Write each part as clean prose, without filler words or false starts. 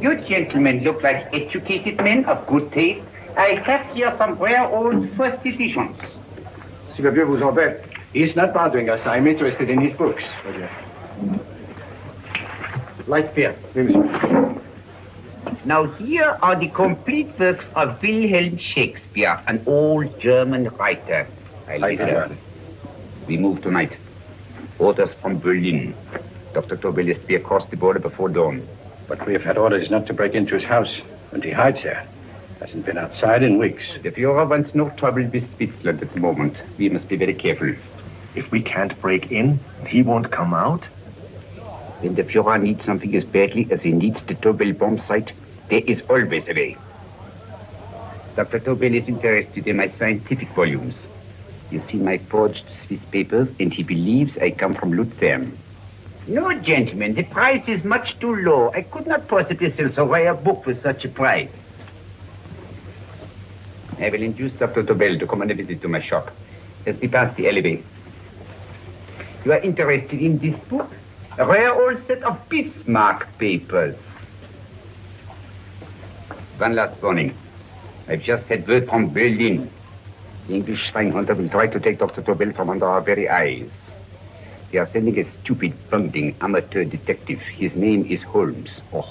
You gentlemen look like educated men of good taste. I have here some rare old first editions. Si le vieux vous embête. He's not bothering us. I'm interested in his books. Light beer. Now here are the complete works of Wilhelm Shakespeare, an old German writer. We move tonight. Orders from Berlin. Dr. Tobel is to be across the border before dawn. But we have had orders not to break into his house, and he hides there. Hasn't been outside in weeks. The Führer wants no trouble with Switzerland at the moment. We must be very careful. If we can't break in, he won't come out? When the Führer needs something as badly as he needs the Tobel bomb site, there is always a way. Dr. Tobel is interested in my scientific volumes. He's seen my forged Swiss papers, and he believes I come from Lucerne. No, gentlemen, the price is much too low. I could not possibly sell so rare a book for such a price. I will induce Dr. Tobel to come on a visit to my shop. Let me pass the alleyway. You are interested in this book? A rare old set of Bismarck papers. One last warning. I've just had word from Berlin. The English spying hunter will try to take Dr. Tobel from under our very eyes. They are sending a stupid, bungling amateur detective. His name is Holmes, or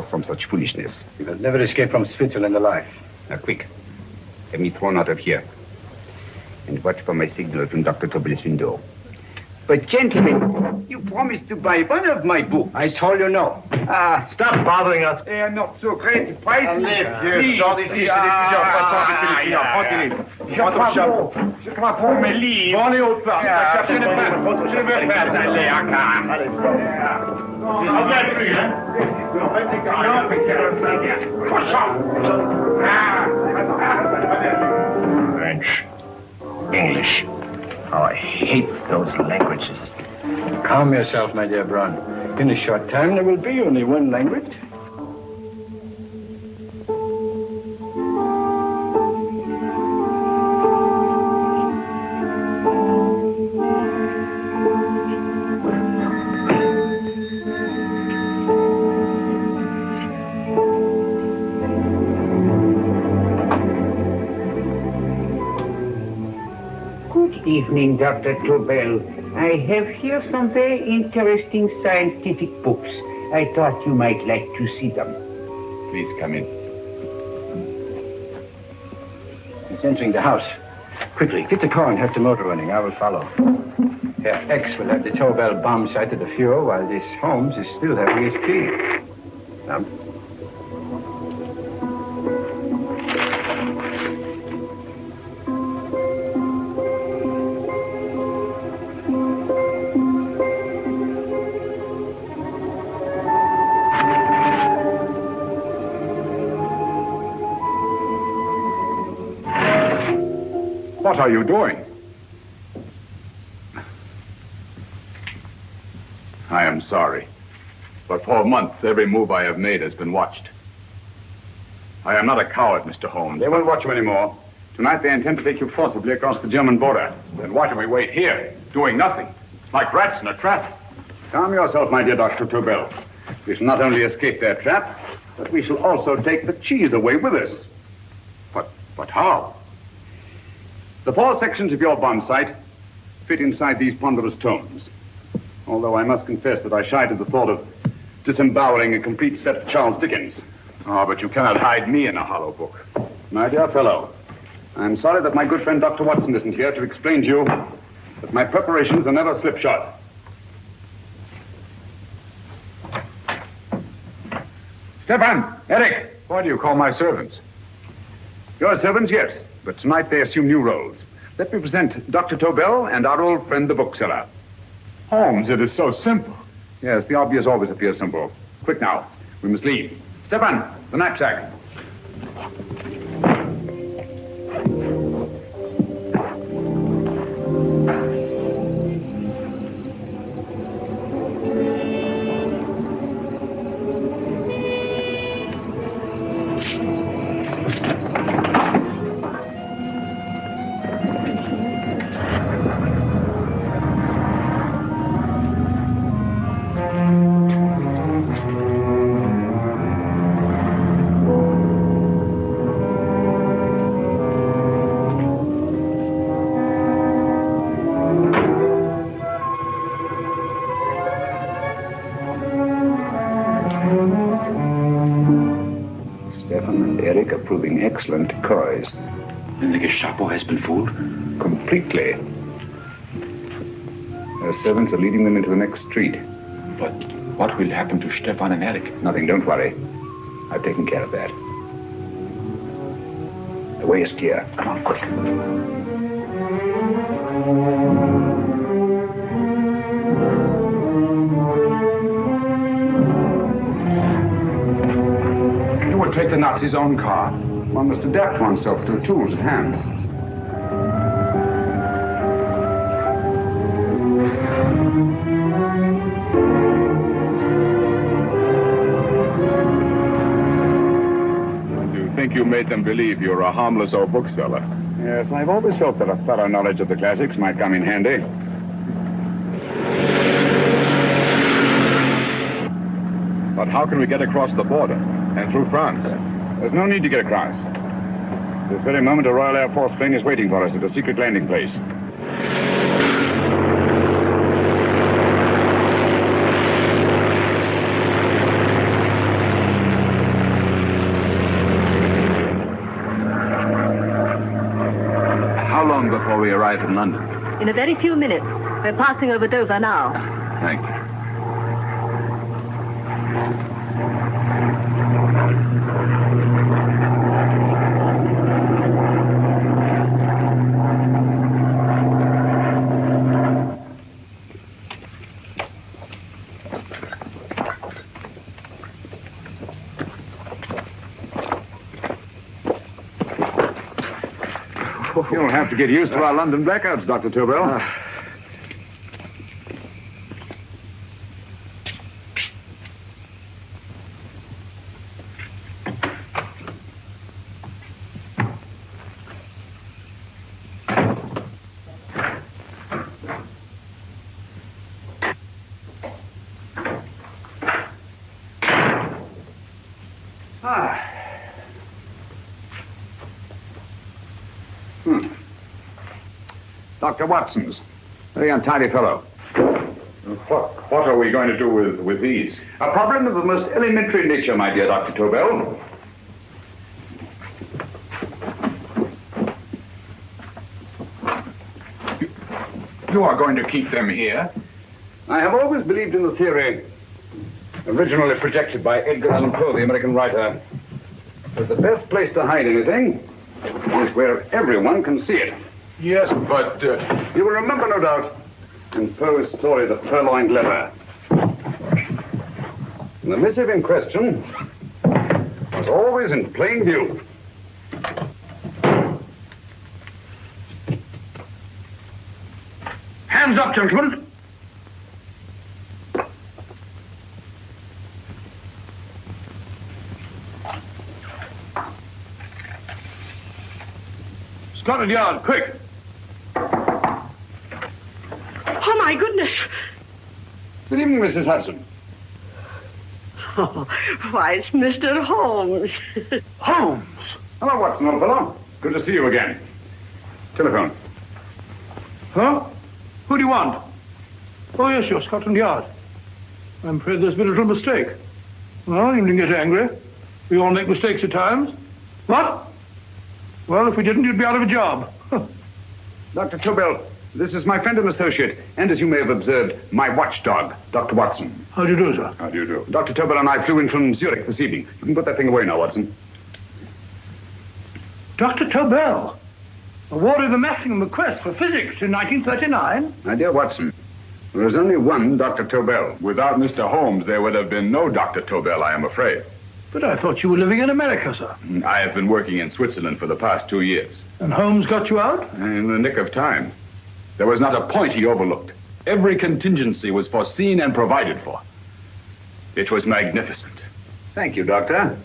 some such foolishness. He will never escape from Switzerland alive. Now, quick. Have me thrown out of here. And watch for my signal from Dr. Tobel's window. But, gentlemen, you promised to buy one of my books. I told you no. Stop bothering us. They are not so great. The price is... Vieux, sors d'ici, c'est plusieurs fois Je crois pour mes livres. Bonne et haute part. Je veux faire d'aller à Cannes. Allez, reviens plus, hein. French, English. How I hate those languages. Calm yourself, my dear Brown. In a short time, there will be only one language. Good evening, Dr. Tobel. I have here some very interesting scientific books. I thought you might like to see them. Please come in. He's entering the house. Quickly, get the car and have the motor running. I will follow. Herr X will have the Tobel bomb site to the Führer, while this Holmes is still having his key. Now. What are you doing? I am sorry, but for months every move I have made has been watched. I am not a coward, Mr. Holmes. They won't watch you anymore. Tonight they intend to take you forcibly across the German border. Then why do we wait here, doing nothing, like rats in a trap? Calm yourself, my dear Dr. Tobel. We shall not only escape their trap, but we shall also take the cheese away with us. But how? The 4 sections of your bomb site fit inside these ponderous tomes. Although I must confess that I shied at the thought of disemboweling a complete set of Charles Dickens. Oh, but you cannot hide me in a hollow book. My dear fellow, I'm sorry that my good friend Dr. Watson isn't here to explain to you that my preparations are never slipshod. Stefan, Eric, why do you call my servants? Your servants, yes, but tonight they assume new roles. Let me present Dr. Tobel and our old friend, the bookseller. Holmes, it is so simple. Yes, the obvious always appears simple. Quick now, we must leave. Stefan, the knapsack. Eric are proving excellent decoys. Then the Gestapo has been fooled? Completely. Their servants are leading them into the next street. But what will happen to Stefan and Eric? Nothing, don't worry. I've taken care of that. The way is clear. Come on, quick. You would take the Nazis' own car. One must adapt oneself to the tools at hand. You made them believe you're a harmless old bookseller. Yes, I've always felt that a thorough knowledge of the classics might come in handy. But how can we get across the border and through France? There's no need to get across. This very moment, a Royal Air Force plane is waiting for us at a secret landing place. How long before we arrive in London? In a very few minutes. We're passing over Dover now. Thank you. You'll have to get used to our London blackouts, Dr. Tobel. Dr. Watson's. Very untidy fellow. What are we going to do with these? A problem of the most elementary nature, my dear Dr. Tobel. You are going to keep them here? I have always believed in the theory, originally projected by Edgar Allan Poe, the American writer, that the best place to hide anything is where everyone can see it. Yes, but... You will remember, no doubt, in Poe's story, The Purloined Letter. The missive in question was always in plain view. Hands up, gentlemen. Scotland Yard, quick. Oh, my goodness. Good evening, Mrs. Hudson. Oh, why, it's Mr. Holmes. Holmes! Hello, Watson, old fellow. Good to see you again. Telephone. Huh? Who do you want? Oh, yes, you're Scotland Yard. I'm afraid there's been a little mistake. Well, you needn't get angry. We all make mistakes at times. What? Well, if we didn't, you'd be out of a job. Dr. Tobel, this is my friend and associate, and as you may have observed, my watchdog, Dr. Watson. How do you do, sir? How do you do? Dr. Tobel and I flew in from Zurich this evening. You can put that thing away now, Watson. Dr. Tobel, awarded the Massingham Quest for Physics in 1939. My dear Watson, there is only one Dr. Tobel. Without Mr. Holmes, there would have been no Dr. Tobel, I am afraid. But I thought you were living in America, sir. I have been working in Switzerland for the past 2 years. And Holmes got you out? In the nick of time. There was not a point he overlooked. Every contingency was foreseen and provided for. It was magnificent. Thank you, Doctor.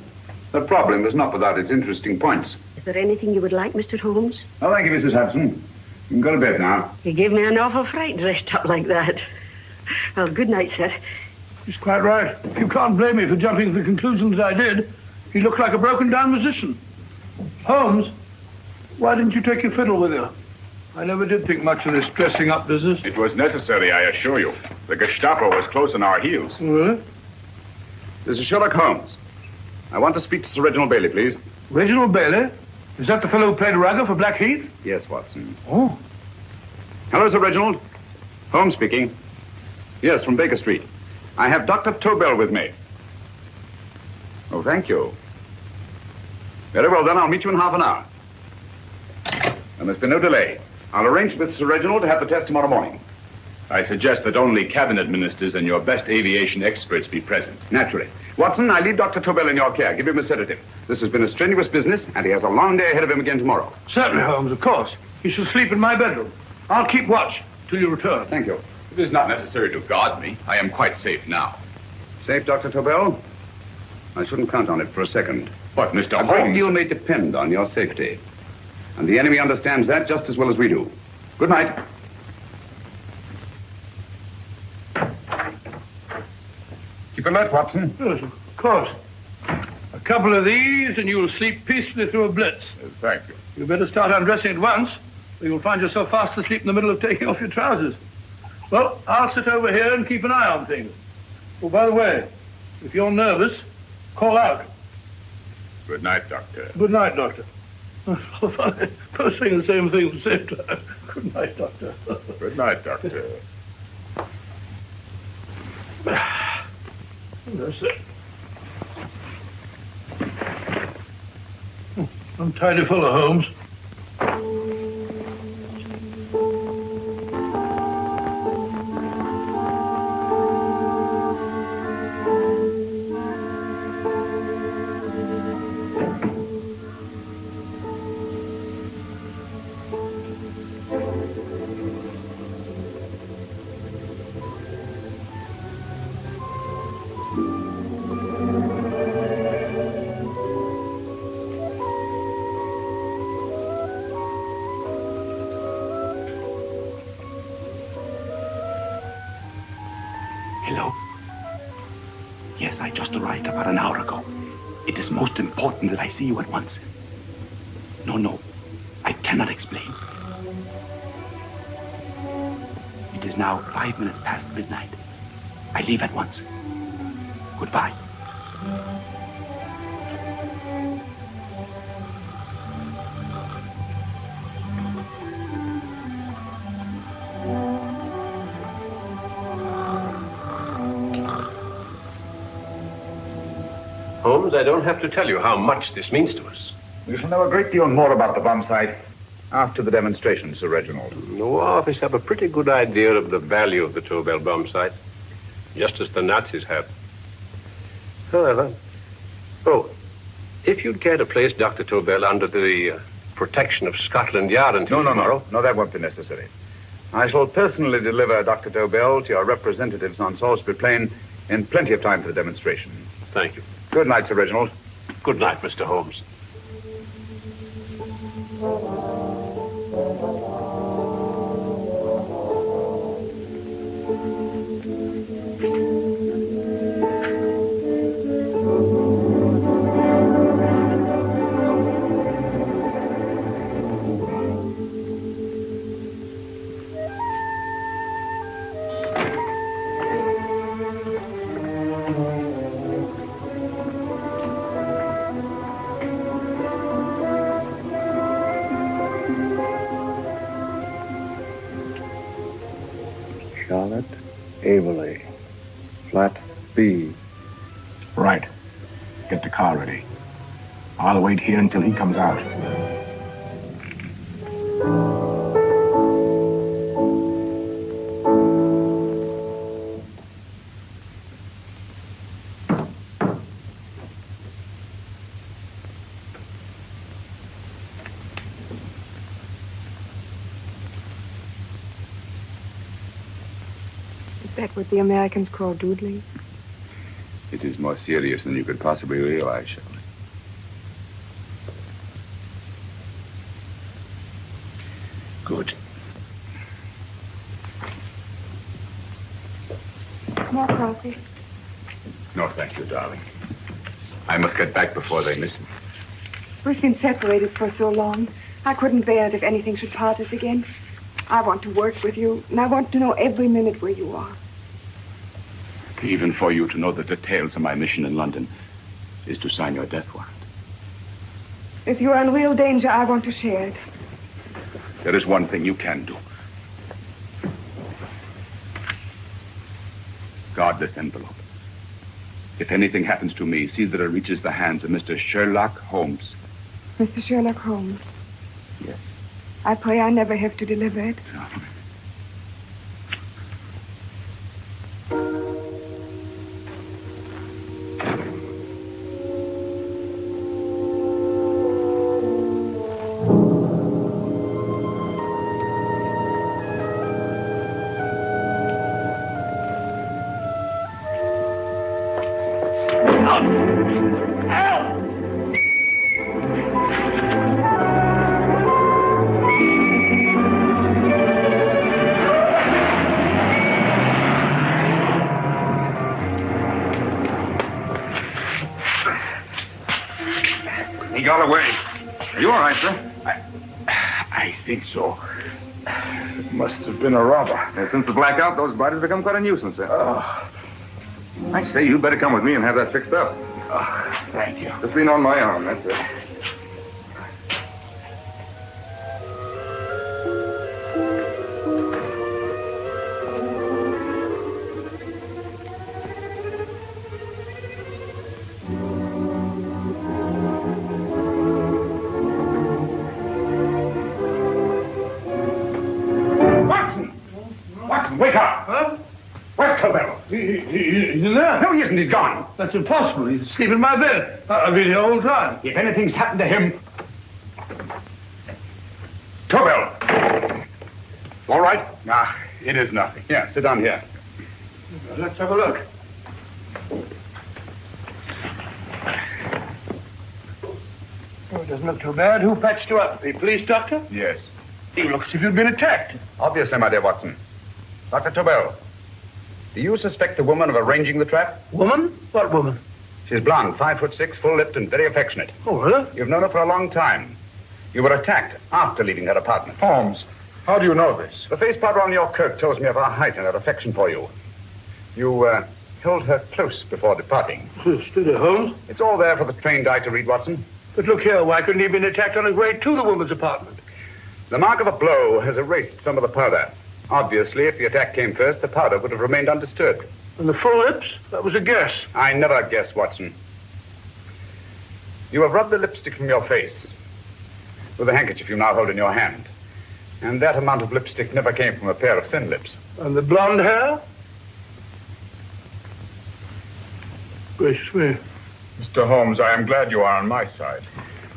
The problem is not without its interesting points. Is there anything you would like, Mr. Holmes? Oh, thank you, Mrs. Hudson. You can go to bed now. You gave me an awful fright dressed up like that. Well, good night, sir. He's quite right. You can't blame me for jumping to the conclusions I did. He looked like a broken-down musician. Holmes, why didn't you take your fiddle with you? I never did think much of this dressing-up business. It was necessary, I assure you. The Gestapo was close on our heels. Really? This is Sherlock Holmes. I want to speak to Sir Reginald Bailey, please. Reginald Bailey? Is that the fellow who played Rugger for Blackheath? Yes, Watson. Oh. Hello, Sir Reginald. Holmes speaking. Yes, from Baker Street. I have Dr. Tobel with me. Oh, thank you. Very well, then. I'll meet you in half an hour. There must be no delay. I'll arrange with Sir Reginald to have the test tomorrow morning. I suggest that only cabinet ministers and your best aviation experts be present. Naturally. Watson, I leave Dr. Tobel in your care. Give him a sedative. This has been a strenuous business, and he has a long day ahead of him again tomorrow. Certainly, Holmes, of course. He shall sleep in my bedroom. I'll keep watch till you return. Thank you. It is not necessary to guard me. I am quite safe now. Safe, Dr. Tobel? I shouldn't count on it for a second. But, Mr. A great Holmes... deal may depend on your safety. And the enemy understands that just as well as we do. Good night. Keep alert, Watson. Yes, of course. A couple of these, and you'll sleep peacefully through a blitz. Thank you. You'd better start undressing at once, or you'll find yourself fast asleep in the middle of taking off your trousers. Well, I'll sit over here and keep an eye on things. Oh, by the way, if you're nervous, call out. Good night, Doctor. Good night, Doctor. Both saying the same thing at the same time. Good night, Doctor. Good night, Doctor. That's it. Untidy fellow, Holmes. Hello? Yes, I just arrived about an hour ago. It is most important that I see you at once. No, I cannot explain. It is now 5 minutes past midnight. I leave at once. Goodbye. Holmes, I don't have to tell you how much this means to us. We shall know a great deal more about the bomb site after the demonstration, Sir Reginald. The War Office have a pretty good idea of the value of the Tobel bomb site, just as the Nazis have. However, if you'd care to place Dr. Tobel under the protection of Scotland Yard until tomorrow... No, that won't be necessary. I shall personally deliver Dr. Tobel to your representatives on Salisbury Plain in plenty of time for the demonstration. Thank you. Good night, Sir Reginald. Good night, Mr. Holmes. Charlotte Averley, flat B. Right. Get the car ready. I'll wait here until he comes out. Is that what the Americans call doodling? It is more serious than you could possibly realize, Shirley. Good. More coffee? No, thank you, darling. I must get back before they miss me. We've been separated for so long. I couldn't bear it if anything should part us again. I want to work with you, and I want to know every minute where you are. Even for you to know the details of my mission in London is to sign your death warrant. If you're in real danger, I want to share it. There is one thing you can do. Guard this envelope. If anything happens to me, see that it reaches the hands of Mr. Sherlock Holmes. Mr. Sherlock Holmes. Yes. I pray I never have to deliver it. He got away. Are you all right, sir? I think so. It must have been a robber. Since the blackout, those bodies have become quite a nuisance, sir. I say, you better come with me and have that fixed up. Thank you. Just lean on my arm, that's it. Wake up! Huh? Where's Tobel? He's in there. No, he isn't. He's gone. That's impossible. He's asleep in my bed. I've been here all the time. If anything's happened to him... Tobel! All right? Nah, it is nothing. Yeah, sit down here. Let's have a look. Oh, it doesn't look too bad. Who patched you up? The police doctor? Yes. You look as if you'd been attacked. Obviously, my dear Watson. Dr. Tobel, do you suspect the woman of arranging the trap? Woman? What woman? She's blonde, 5'6", full-lipped, and very affectionate. Oh, really? You've known her for a long time. You were attacked after leaving her apartment. Holmes, how do you know this? The face powder on your coat tells me of her height and her affection for you. You, held her close before departing. Steady, Holmes. It's all there for the trained eye to read, Watson. But look here, why couldn't he have been attacked on his way to the woman's apartment? The mark of a blow has erased some of the powder. Obviously, if the attack came first, the powder would have remained undisturbed. And the full lips? That was a guess. I never guess, Watson. You have rubbed the lipstick from your face with the handkerchief you now hold in your hand. And that amount of lipstick never came from a pair of thin lips. And the blonde hair? Gracious me. Mr. Holmes, I am glad you are on my side.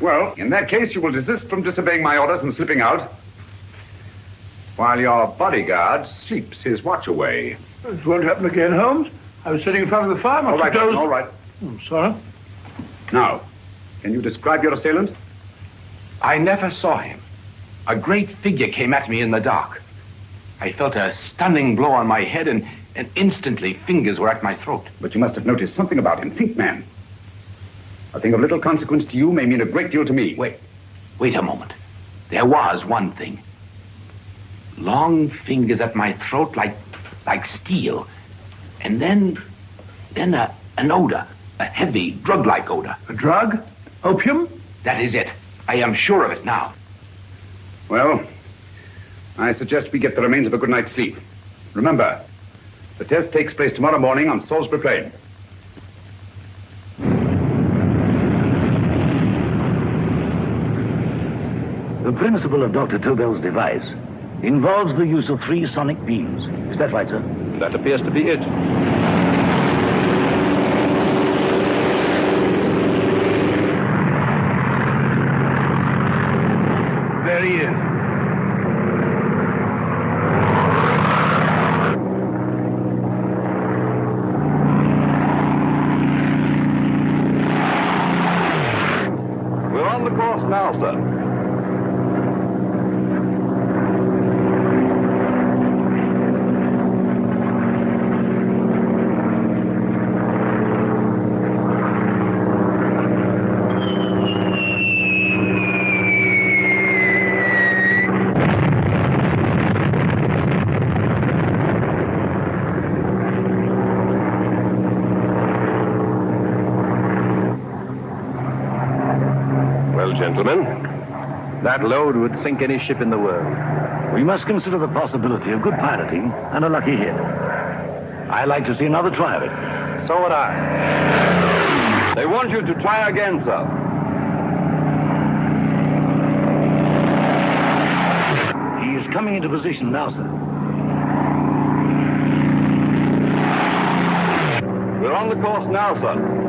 Well, in that case, you will desist from disobeying my orders and slipping out, while your bodyguard sleeps his watch away. It won't happen again, Holmes. I was sitting in front of the fire. All right, Watson, all right. I'm sorry. Now, can you describe your assailant? I never saw him. A great figure came at me in the dark. I felt a stunning blow on my head, and instantly fingers were at my throat. But you must have noticed something about him. Think, man. A thing of little consequence to you may mean a great deal to me. Wait a moment. There was one thing. Long fingers at my throat like steel. And then an odor. A heavy, drug-like odor. A drug? Opium? That is it. I am sure of it now. Well, I suggest we get the remains of a good night's sleep. Remember, the test takes place tomorrow morning on Salisbury Plain. The principle of Dr. Tobel's device involves the use of 3 sonic beams. Is that right, sir? That appears to be it. There he is. We're on the course now, sir. gentlemen. That load would sink any ship in the world. We must consider the possibility of good piloting and a lucky hit. I like to see another try of it. So would I. They want you to try again, sir. He is coming into position now, sir. We're on the course now, sir.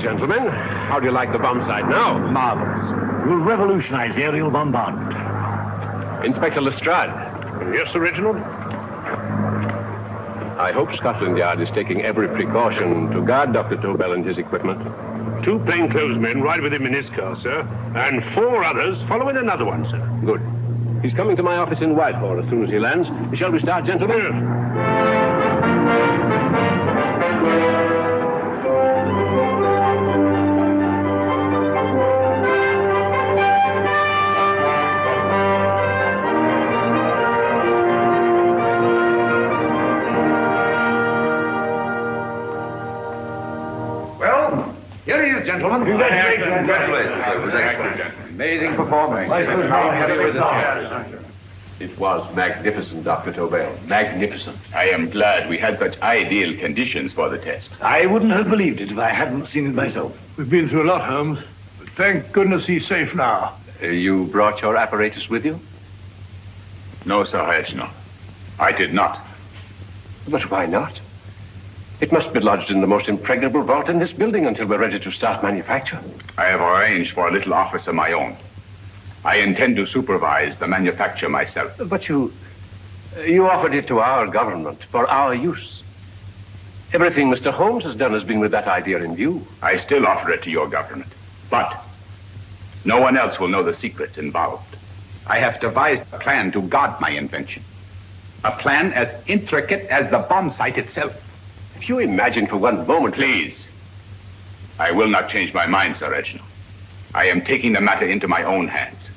Gentlemen, how do you like the bomb sight now? Marvelous. We'll revolutionize the aerial bombardment. Inspector Lestrade. Yes, Sir Reginald? I hope Scotland Yard is taking every precaution to guard Dr. Tobel and his equipment. 2 plainclothes men ride with him in his car, sir, and 4 others follow in another one, sir. Good. He's coming to my office in Whitehall as soon as he lands. Shall we start, gentlemen? Yes. Here he is, gentlemen. Congratulations. It was excellent. Amazing performance. It was magnificent, Dr. Tobel. Magnificent. I am glad we had such ideal conditions for the test. I wouldn't have believed it if I hadn't seen it myself. We've been through a lot, Holmes, but thank goodness he's safe now. You brought your apparatus with you? No, Sir Reginald. I did not. But why not? It must be lodged in the most impregnable vault in this building until we're ready to start manufacture. I have arranged for a little office of my own. I intend to supervise the manufacture myself. But you offered it to our government for our use. Everything Mr. Holmes has done has been with that idea in view. I still offer it to your government. But no one else will know the secrets involved. I have devised a plan to guard my invention. A plan as intricate as the bomb sight itself. If you imagine for one moment... Please. I will not change my mind, Sir Reginald. I am taking the matter into my own hands.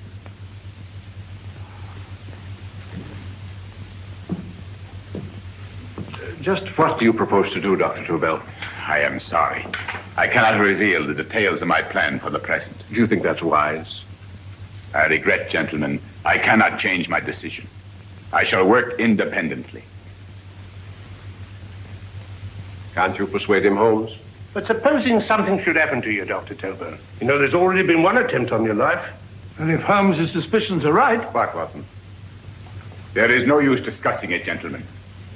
Just what do you propose to do, Dr. Tobel? I am sorry. I cannot reveal the details of my plan for the present. Do you think that's wise? I regret, gentlemen, I cannot change my decision. I shall work independently. Can't you persuade him, Holmes? But supposing something should happen to you, Dr. Tobel. You know, there's already been one attempt on your life. And if Holmes' suspicions are right... What, Watson? There is no use discussing it, gentlemen.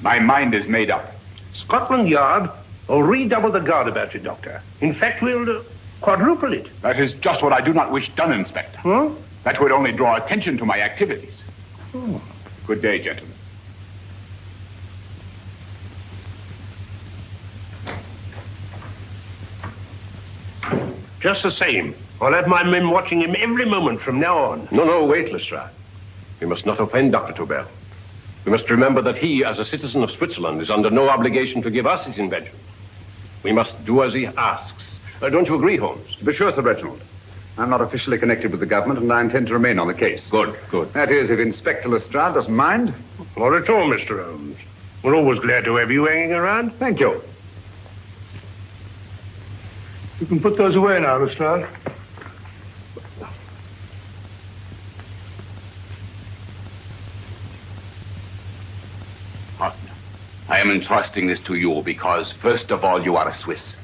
My mind is made up. Scotland Yard will redouble the guard about you, Doctor. In fact, we'll quadruple it. That is just what I do not wish done, Inspector. Huh? That would only draw attention to my activities. Oh. Good day, gentlemen. Just the same, I'll have my men watching him every moment from now on. No, wait, Lestrade. We must not offend Dr. Tobel. We must remember that he, as a citizen of Switzerland, is under no obligation to give us his invention. We must do as he asks. Don't you agree, Holmes? Be sure, Sir Reginald. I'm not officially connected with the government, and I intend to remain on the case. Good. That is, if Inspector Lestrade doesn't mind. Not at all, Mr. Holmes. We're always glad to have you hanging around. Thank you. You can put those away now, Lestrade. I am entrusting this to you because, first of all, you are a Swiss.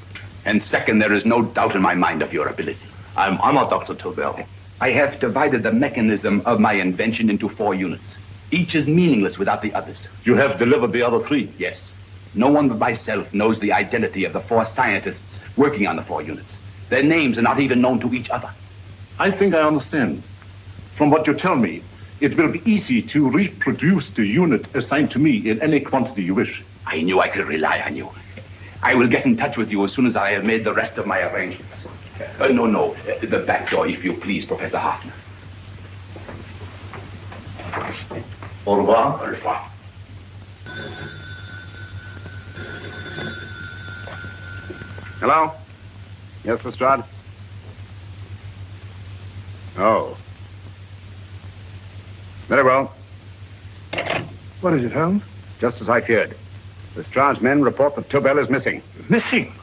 And second, there is no doubt in my mind of your ability. I'm honored, Dr. Tobel. I have divided the mechanism of my invention into 4 units. Each is meaningless without the others. You have delivered the other 3? Yes. No one but myself knows the identity of the 4 scientists working on the 4 units. Their names are not even known to each other. I think I understand. From what you tell me, it will be easy to reproduce the unit assigned to me in any quantity you wish. I knew I could rely on you. I will get in touch with you as soon as I have made the rest of my arrangements. No. The back door, if you please, Professor Hoffner. Au revoir. Au revoir. Hello? Yes, Lestrade? Oh. Very well. What is it, Holmes? Just as I feared. Lestrade's men report that Tobel is missing. Missing?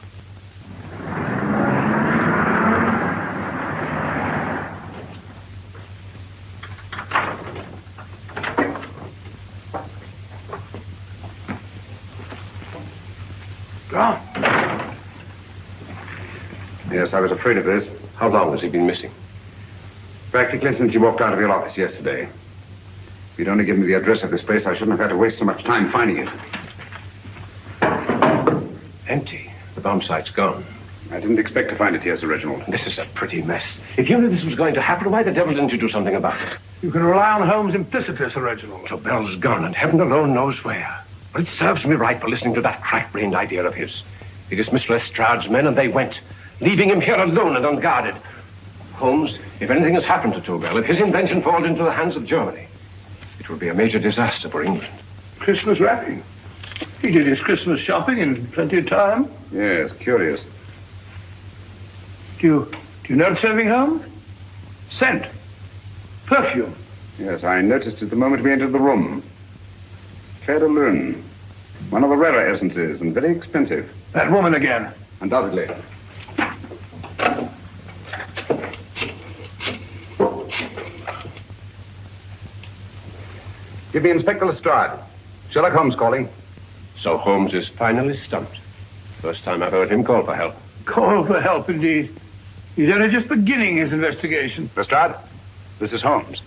Gone. Yes, I was afraid of this. How long has he been missing? Practically since he walked out of your office yesterday. If you'd only given me the address of this place, I shouldn't have had to waste so much time finding it. Empty. The bomb site's gone. I didn't expect to find it here, Sir Reginald. This is a pretty mess. If you knew this was going to happen, why the devil didn't you do something about it? You can rely on Holmes implicitly, Sir Reginald. Tobel's gone, and heaven alone knows where. But it serves me right for listening to that crack-brained idea of his. He dismissed Lestrade's men, and they went, leaving him here alone and unguarded. Holmes, if anything has happened to Tobel, if his invention falls into the hands of Germany, it will be a major disaster for England. Christmas wrapping. He did his Christmas shopping in plenty of time. Yes, curious. Do you notice anything, Holmes? Scent. Perfume. Yes, I noticed it the moment we entered the room. Claire de Lune. One of the rarer essences, and very expensive. That woman again. Undoubtedly. Give me Inspector Lestrade. Sherlock Holmes calling. So Holmes is finally stumped. First time I've heard him call for help. Call for help, indeed. He's only just beginning his investigation. Lestrade, this is Holmes.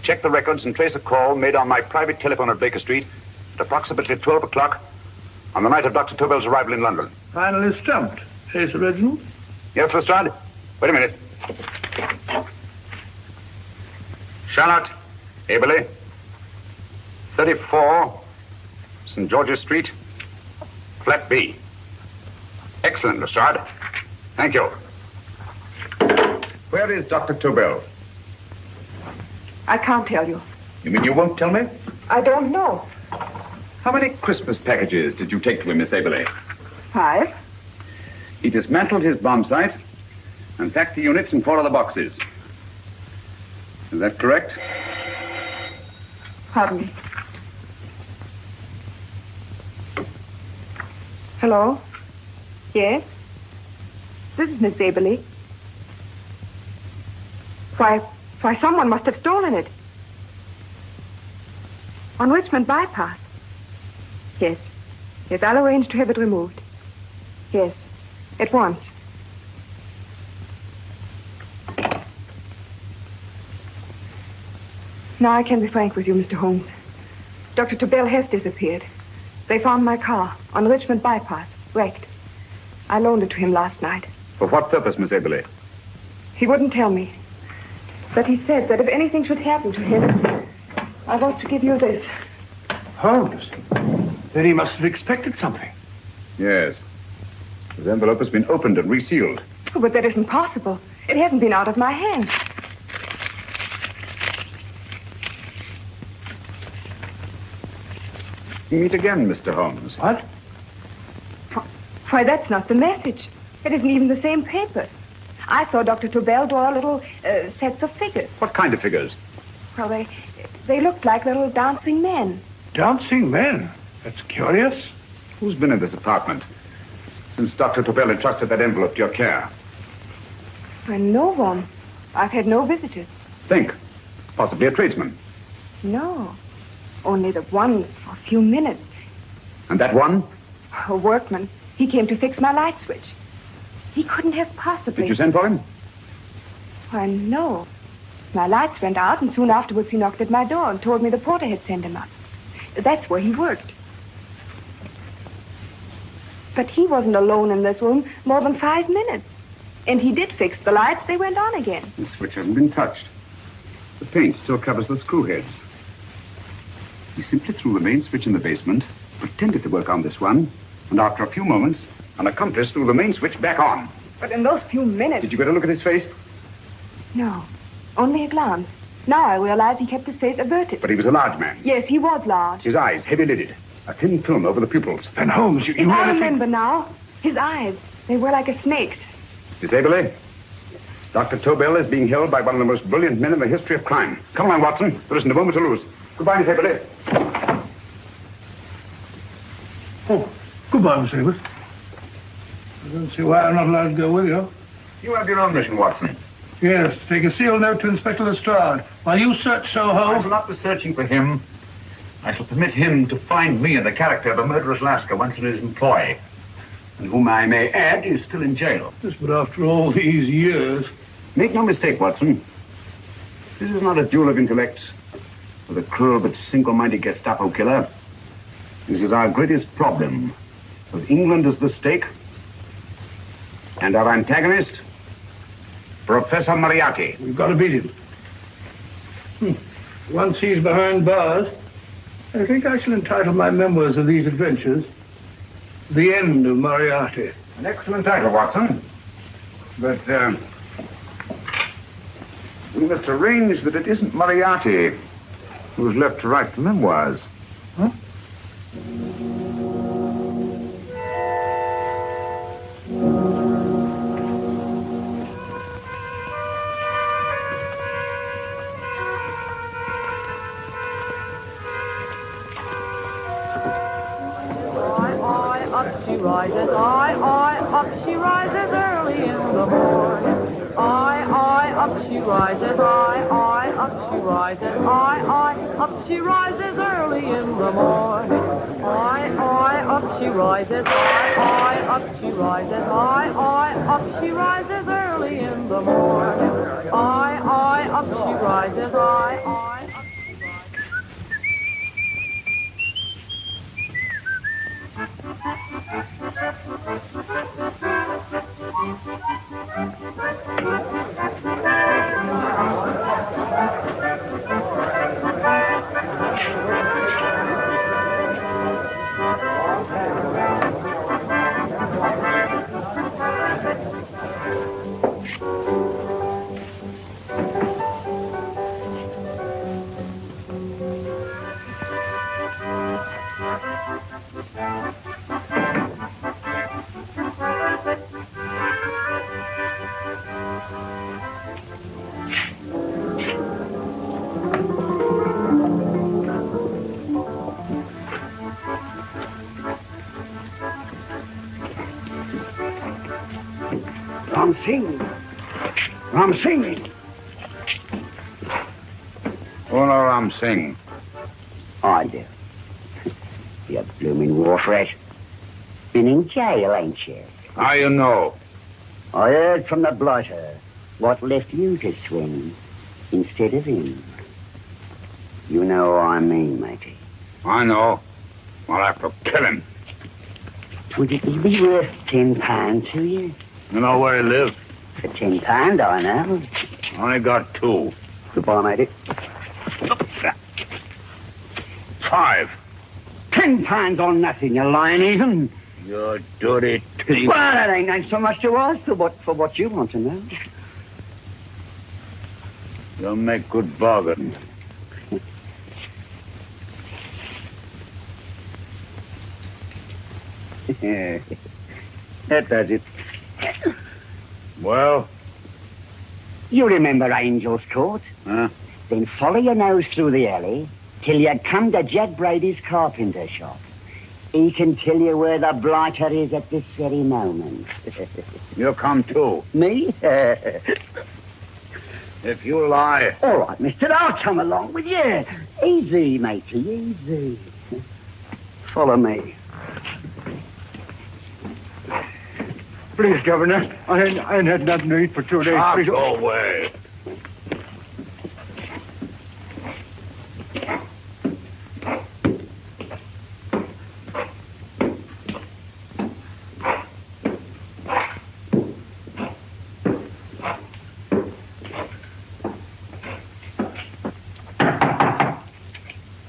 Check the records and trace a call made on my private telephone at Baker Street at approximately 12 o'clock on the night of Dr. Tobel's arrival in London. Finally stumped. Hey, Sir Reginald? Yes, Lestrade? Wait a minute. Charlotte, Aberley, 34 St. George's Street, flat B. Excellent, Lestrade. Thank you. Where is Dr. Tobel? I can't tell you. You mean you won't tell me? I don't know. How many Christmas packages did you take to him, Miss Aberley? 5. He dismantled his bomb site and packed the units in 4 other boxes. Is that correct? Pardon me. Hello? Yes? This is Miss Aberley. Why, someone must have stolen it. On Richmond Bypass. Yes. Yes, I'll arrange to have it removed. Yes, at once. Now I can be frank with you, Mr. Holmes. Dr. Tobel has disappeared. They found my car on Richmond Bypass, wrecked. I loaned it to him last night. For what purpose, Miss Aberley? He wouldn't tell me. But he said that if anything should happen to him, I want to give you this. Holmes? Then he must have expected something. Yes. His envelope has been opened and resealed. Oh, but that isn't possible. It hasn't been out of my hands. Meet again, Mr. Holmes. What? Why, that's not the message. It isn't even the same paper. I saw Dr. Tobel draw little sets of figures. What kind of figures? Well, they looked like little dancing men. Dancing men? That's curious. Who's been in this apartment since Dr. Tobel entrusted that envelope to your care? Why, no one. I've had no visitors. Think. Possibly a tradesman. No. Only the one for a few minutes. And that one? A workman. He came to fix my light switch. He couldn't have possibly... Did you send for him? Why, no. My lights went out, and soon afterwards he knocked at my door and told me the porter had sent him up. That's where he worked. But he wasn't alone in this room more than 5 minutes. And he did fix the lights. They went on again. The switch hasn't been touched. The paint still covers the screw heads. He simply threw the main switch in the basement, pretended to work on this one, and after a few moments, an accomplice threw the main switch back on. But in those few minutes... Did you get a look at his face? No, only a glance. Now I realize he kept his face averted. But he was a large man. Yes, he was large. His eyes heavy-lidded. A thin film over the pupils. Then Holmes, you I remember now. His eyes, they were like a snake's. Miss Aberley, Dr. Tobel is being held by one of the most brilliant men in the history of crime. Come along, Watson. There isn't a moment to lose. Goodbye, Miss Aberley. Oh, goodbye, Miss Abbott. I don't see why I'm not allowed to go with you. You have your own mission, Watson. Yes, take a sealed note to Inspector Lestrade. While you search Soho... I shall not be searching for him. I shall permit him to find me in the character of a murderous Lascar once in his employ, and whom I may add is still in jail. Yes, but after all these years... Make no mistake, Watson. This is not a duel of intellects with a cruel but single-minded Gestapo killer. This is our greatest problem. With England as the stake, and our antagonist, Professor Moriarty. We've got to beat him. Once he's behind bars, I think I shall entitle my memoirs of these adventures The End of Moriarty. An excellent title, Watson. But, we must arrange that it isn't Moriarty who's left to write the memoirs. Huh? Up she rises, up she rises early in the morning. Up she rises, up she rises, up she rises early in the morning. Up she rises, up she rises, up she rises early in the morning. Up she rises, Ram Singh. Oh, no, Ram Singh. I do. You blooming war threat. Been in jail, ain't you? How you know? I heard from the blighter what left you to swing instead of him. You know what I mean, matey. I know. I'll have to kill him. Would it be worth £10 to you? You know where he lives? For £10, I know. Only got 2. Goodbye, matey. 5. £10 on nothing, you lying heathen. You dirty thief. Well, that ain't so much to ask for what you want to know. You'll make good bargain. That does it. Well? You remember Angel's Court? Huh? Then follow your nose through the alley till you come to Jed Brady's carpenter shop. He can tell you where the blighter is at this very moment. You come too. Me? If you lie... All right, mister, I'll come along with you. Easy, matey, easy. Follow me. Please, Governor, I ain't had nothing to eat for 2 days. Please. Go away.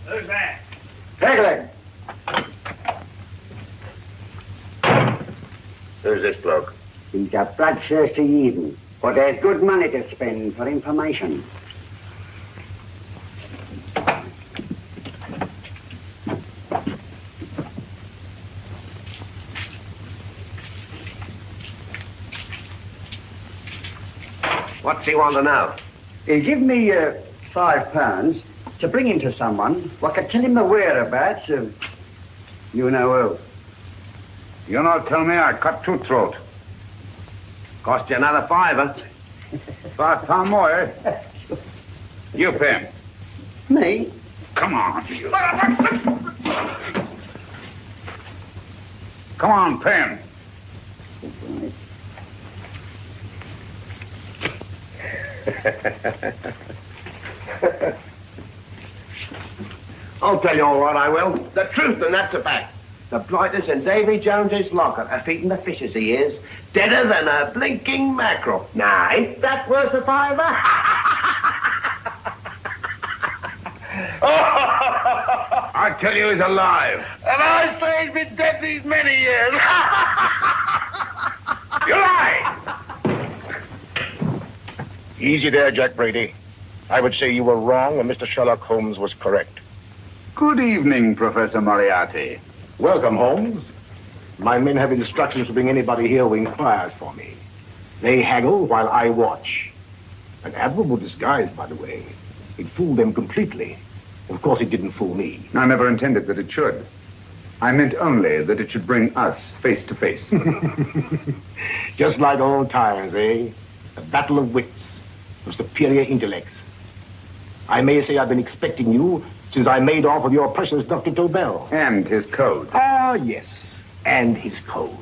Who's that? Pegleg. Who's this bloke? He's a bloodthirsty heathen, but there's good money to spend for information. What's he want to know? He give me £5 to bring him to someone what could tell him the whereabouts of you know who. You not tell me I cut two throat. Cost you another £5. £5 more, eh? You pay him. Me? Come on. Come on, pay him. I'll tell you all right, I will. The truth, and that's a fact. The blighters in Davy Jones's locker are feeding the fishes, he is. Deader than a blinking mackerel. Now, ain't that worth a £5? I tell you he's alive. And I say he's been dead these many years. You lie! Easy there, Jack Brady. I would say you were wrong and Mr. Sherlock Holmes was correct. Good evening, Professor Moriarty. Welcome, Holmes. My men have instructions to bring anybody here who inquires for me. They haggle while I watch. An admirable disguise, by the way. It fooled them completely. Of course, it didn't fool me. I never intended that it should. I meant only that it should bring us face to face. Just like old times, eh? A battle of wits, of superior intellects. I may say I've been expecting you since I made off with your precious Dr. Tobel. And his code. Ah, yes, and his code.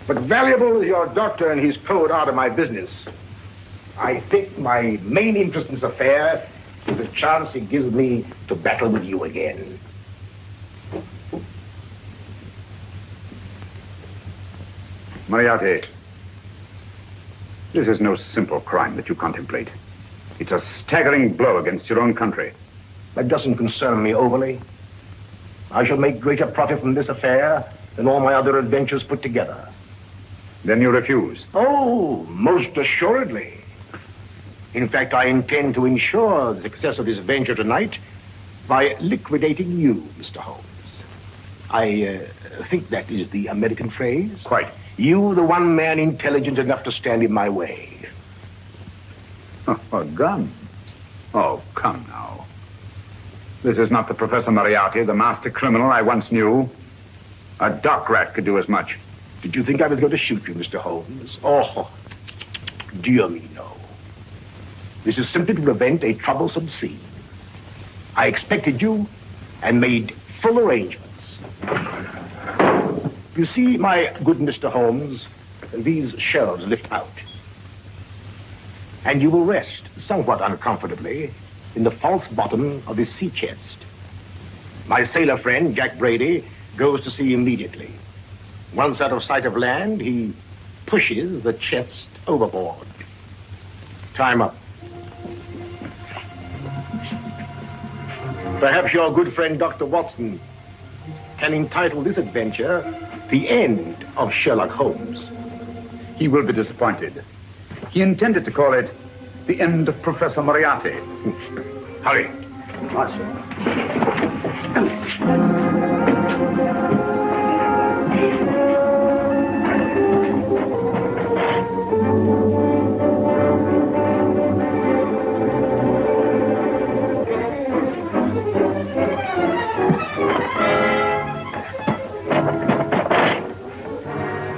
But valuable as your doctor and his code are to my business, I think my main interest in this affair is the chance it gives me to battle with you again. Moriarty, this is no simple crime that you contemplate. It's a staggering blow against your own country. That doesn't concern me overly. I shall make greater profit from this affair than all my other adventures put together. Then you refuse? Oh, most assuredly. In fact, I intend to ensure the success of this venture tonight by liquidating you, Mr. Holmes. I think that is the American phrase. Quite. You, the one man intelligent enough to stand in my way. A gun? Oh, come now. This is not the Professor Moriarty, the master criminal I once knew. A dock rat could do as much. Did you think I was going to shoot you, Mr. Holmes? Oh, dear me, no. This is simply to prevent a troublesome scene. I expected you and made full arrangements. You see, my good Mr. Holmes, these shelves lift out. And you will rest somewhat uncomfortably in the false bottom of this sea chest. My sailor friend, Jack Brady, goes to sea immediately. Once out of sight of land, he pushes the chest overboard. Time up. Perhaps your good friend, Dr. Watson, can entitle this adventure The End of Sherlock Holmes. He will be disappointed. He intended to call it The End of Professor Moriarty. Hurry. What, sir?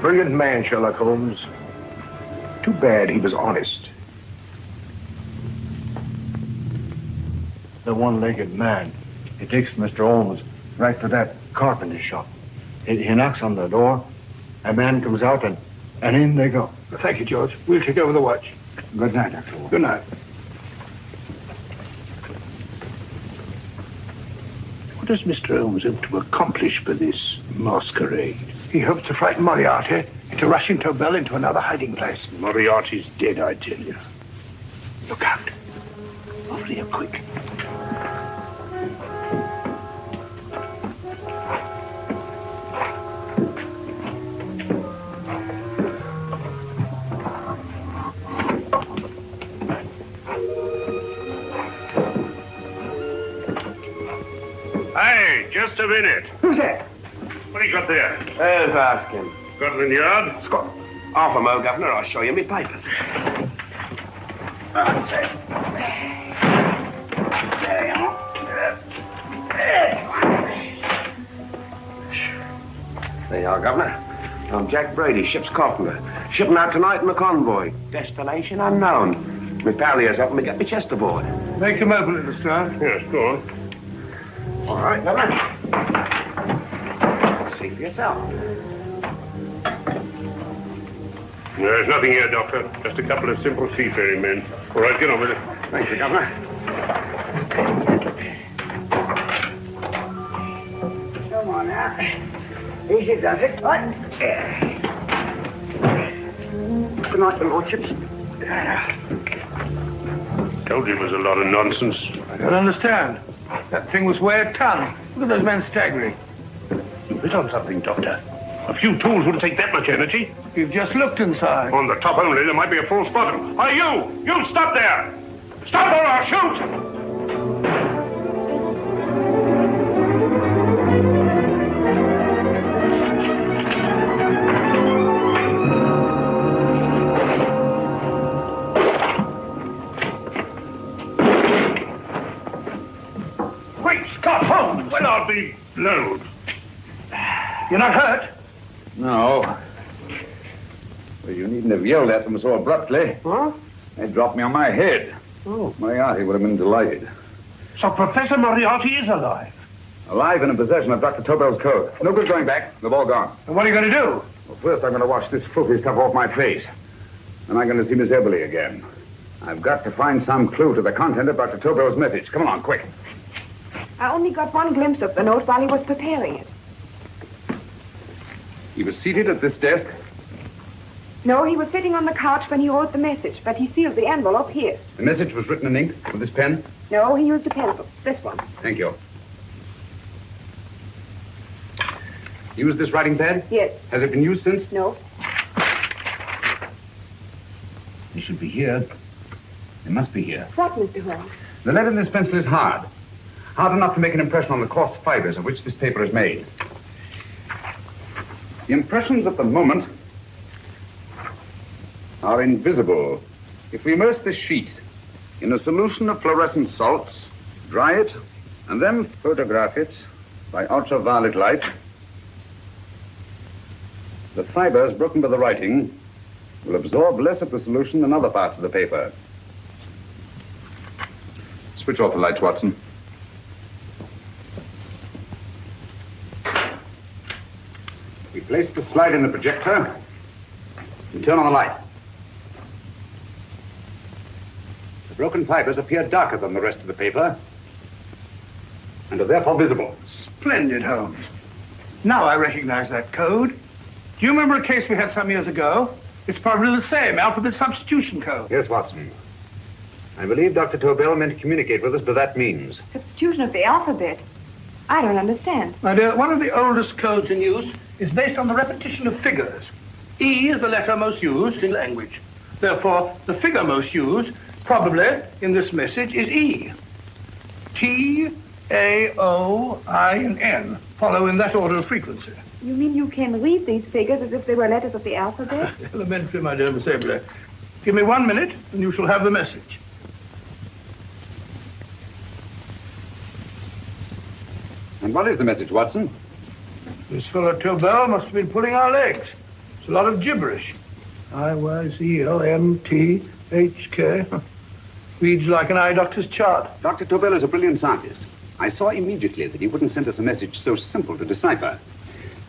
Brilliant man, Sherlock Holmes. Too bad he was honest. The one-legged man. He takes Mr. Holmes right to that carpenter shop. He knocks on the door. A man comes out and in they go. Thank you, George. We'll take over the watch. Good night, Dr. Holmes. Good night. What does Mr. Holmes hope to accomplish by this masquerade? He hopes to frighten Moriarty into rushing Tobel into another hiding place. Moriarty's dead, I tell you. Look out. Over here, quick. Hey, just a minute. Who's that? What do you got there? There's asking. Scotland Yard? Half a mo, Governor. I'll show you my papers. There you are. There you are, Governor. I'm Jack Brady, ship's carpenter. Shipping out tonight in the convoy. Destination unknown. My pal here's helping me get my chest aboard. Make him open it, Lestrade. Yes, go on. All right, Governor. See for yourself. There's nothing here, Doctor. Just a couple of simple seafaring men. All right, get on with it. Thank you, Governor. Come on now. Easy does it. What? Good night, your lordships. Told you it was a lot of nonsense. I don't understand. That thing was way a ton. Look at those men staggering. You hit on something, Doctor. A few tools wouldn't take that much energy. You've just looked inside. On the top only, there might be a false bottom. Hey, you stop there! Stop or I'll shoot! Great Scott, Holmes! Well, I'll be blowed. You're not hurt? No. Well, you needn't have yelled at them so abruptly. Huh? They dropped me on my head. Oh. Moriarty would have been delighted. So Professor Moriarty is alive? Alive and in possession of Dr. Tobel's coat. No good going back. They've all gone. And what are you going to do? Well, first I'm going to wash this filthy stuff off my face. Then I'm going to see Miss Eberly again. I've got to find some clue to the content of Dr. Tobel's message. Come along, quick. I only got one glimpse of the note while he was preparing it. He was seated at this desk. No, he was sitting on the couch when he wrote the message, but he sealed the envelope here. The message was written in ink with this pen? No, he used a pencil. This one. Thank you. Used this writing pad? Yes. Has it been used since? No. It should be here. It must be here. What, Mr. Holmes? The lead in this pencil is hard. Hard enough to make an impression on the coarse fibers of which this paper is made. The impressions at the moment are invisible. If we immerse this sheet in a solution of fluorescent salts, dry it, and then photograph it by ultraviolet light, the fibers broken by the writing will absorb less of the solution than other parts of the paper. Switch off the lights, Watson. We place the slide in the projector and turn on the light. The broken fibers appear darker than the rest of the paper and are therefore visible. Splendid, Holmes. Now I recognize that code. Do you remember a case we had some years ago? It's probably the same, alphabet substitution code. Yes, Watson. I believe Dr. Tobel meant to communicate with us by that means. Substitution of the alphabet. I don't understand. My dear, one of the oldest codes in use is based on the repetition of figures. E is the letter most used in language. Therefore, the figure most used, probably in this message, is E. T, A, O, I, and N follow in that order of frequency. You mean you can read these figures as if they were letters of the alphabet? Elementary, my dear Miss Eberly. Give me 1 minute, and you shall have the message. And what is the message, Watson? This fellow Tobel must have been pulling our legs. It's a lot of gibberish. I-Y-Z-O-M-T-H-K. Reads like an eye doctor's chart. Dr. Tobel is a brilliant scientist. I saw immediately that he wouldn't send us a message so simple to decipher.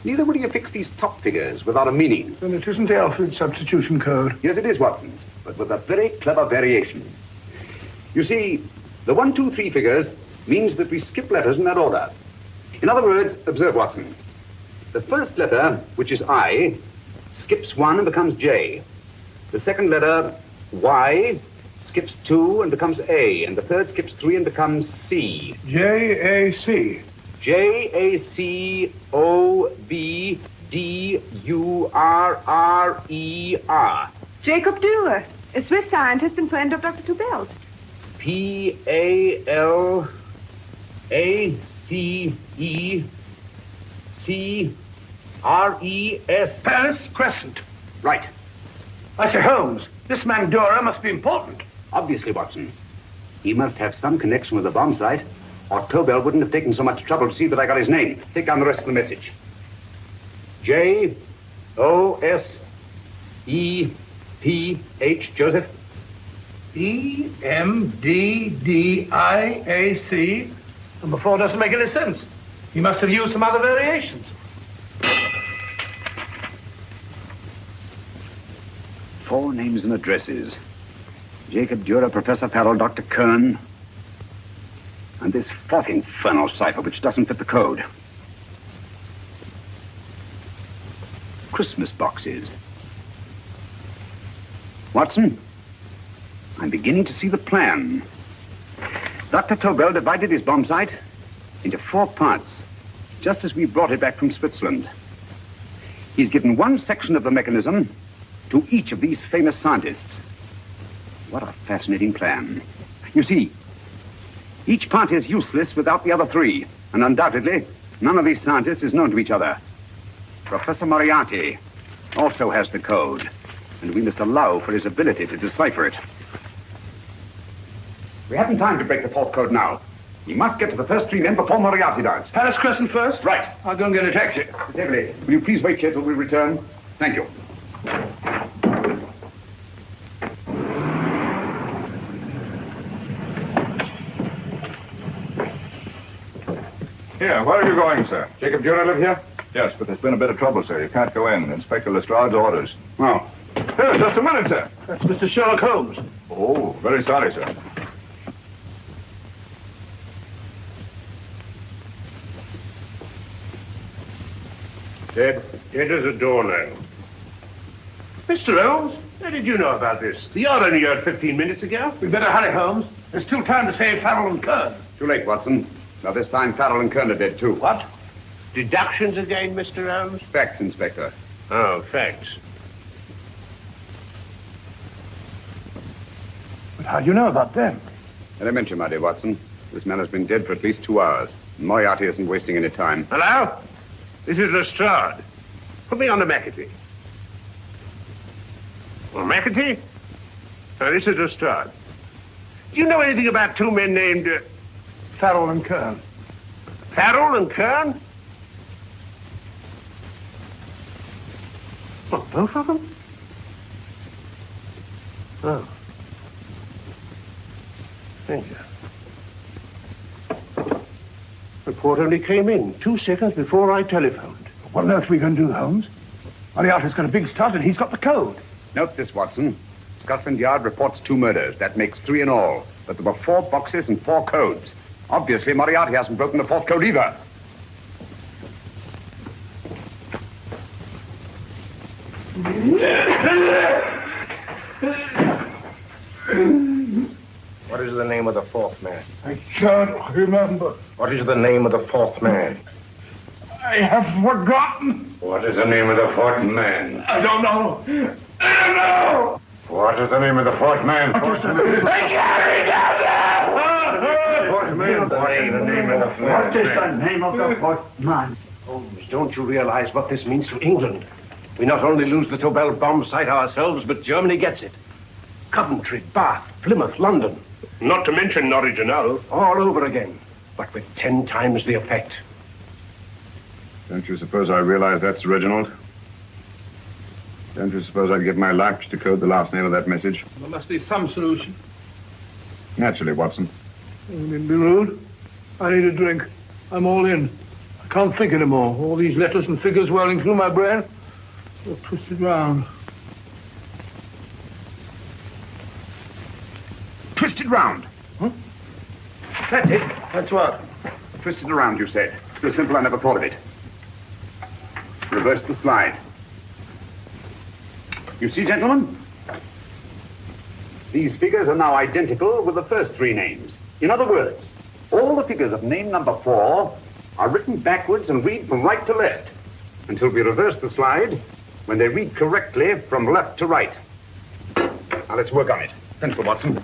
Neither would he have fixed these top figures without a meaning. Then it isn't the alphabet substitution code. Yes, it is, Watson, but with a very clever variation. You see, the 1, 2, 3 figures means that we skip letters in that order. In other words, observe, Watson. The first letter, which is I, skips 1 and becomes J. The second letter, Y, skips 2 and becomes A. And the third skips 3 and becomes C. J-A-C. J-A-C-O-B-D-U-R-R-E-R. Jacob Dewar, a Swiss scientist and friend of Dr. Tobel's. P-A-L-A-C-E-C-R-E-S. Paris Crescent. Right. I say, Holmes, this man Dora must be important. Obviously, Watson. He must have some connection with the bomb site, or Tobel wouldn't have taken so much trouble to see that I got his name. Take down the rest of the message. J-O-S-E-P-H, Joseph. E-M-D-D-I-A-C. Number 4 doesn't make any sense. He must have used some other variations. 4 names and addresses. Jacob Dura, Professor Farrell, Dr. Kern. And this 4th infernal cipher, which doesn't fit the code. Christmas boxes. Watson, I'm beginning to see the plan. Dr. Tobel divided his bomb site into 4 parts, just as we brought it back from Switzerland. He's given one section of the mechanism to each of these famous scientists. What a fascinating plan. You see, each part is useless without the other 3, and undoubtedly, none of these scientists is known to each other. Professor Moriarty also has the code, and we must allow for his ability to decipher it. We haven't time to break the 4th code now. We must get to the first 3 men before Moriarty does. Palace Crescent first? Right. I'll go and get a taxi. David, will you please wait here till we return? Thank you. Here, where are you going, sir? Jacob Dura live here? Yes, but there's been a bit of trouble, sir. You can't go in. Inspector Lestrade's orders. Oh. Here, just a minute, sir. That's Mr. Sherlock Holmes. Oh, very sorry, sir. Dead as a doornail. Mr. Holmes, how did you know about this? The yard only heard 15 minutes ago. We'd better hurry, Holmes. There's still time to save Farrell and Kern. Too late, Watson. Now, this time, Farrell and Kern are dead, too. What? Deductions again, Mr. Holmes? Facts, Inspector. Oh, facts. But how do you know about them? Elementary, my dear Watson. This man has been dead for at least 2 hours. Moriarty isn't wasting any time. Hello? This is Lestrade. Put me on to McAtee. Well, McAtee? Now, this is Lestrade. Do you know anything about 2 men named... Farrell and Kern. Farrell and Kern? What, both of them? Oh. Thank you. Report only came in 2 seconds before I telephoned. What on earth are we going to do, Holmes? Moriarty's got a big start and he's got the code. Note this, Watson. Scotland Yard reports 2 murders. That makes 3 in all. But there were 4 boxes and 4 codes. Obviously, Moriarty hasn't broken the 4th code either. What is the name of the 4th man? I can't remember. What is the name of the 4th man? I have forgotten. What is the name of the 4th man? I don't know. I don't know. What is the name of the 4th man? I can't remember. Fourth man. What is the name of the 4th man? What is the name of the 4th man? Holmes, don't you realize what this means to England? We not only lose the Tobel bomb site ourselves, but Germany gets it. Coventry, Bath, Plymouth, London. Not to mention Norwich and Hull. All over again, but with 10 times the effect. Don't you suppose I realize that's Reginald? Don't you suppose I'd give my life to decode the last name of that message? There must be some solution. Naturally, Watson. You needn't be rude. I need a drink. I'm all in. I can't think anymore. All these letters and figures whirling through my brain. All twisted round. Twisted round. Huh? That's it. That's what? Twisted around, you said. So simple, I never thought of it. Reverse the slide. You see, gentlemen? These figures are now identical with the first 3 names. In other words, all the figures of name number 4 are written backwards and read from right to left until we reverse the slide when they read correctly from left to right. Now, let's work on it. Pencil, Watson.